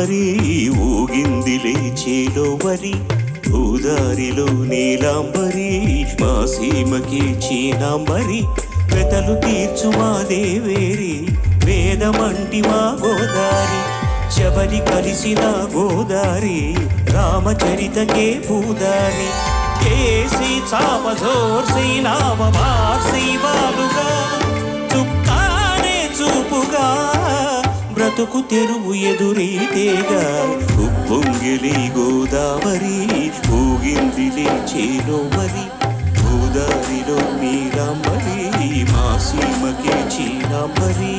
నీలాంబరి ఊగిందిలే చేలోవరి గోదారిలో నీలాంబరి మా సీమకి చీనాంబరి వెతలు తీర్చు మా దేవేరి వేదమంటి మా గోదారి శబరి కలిసిన గోదారి రామచరితకే పూదారి కేసి చాపజోర్సి నామవార్సి వాలుగా చుక్కానే చూపుగా బ్రతుకు తెరువు ఎదురీతేగా ఉప్పొంగిలి గోదావరి ఊగిందిలే చేలోవరి గోదారిలో నీలాంబరి మా సీమకే చీనాంబరి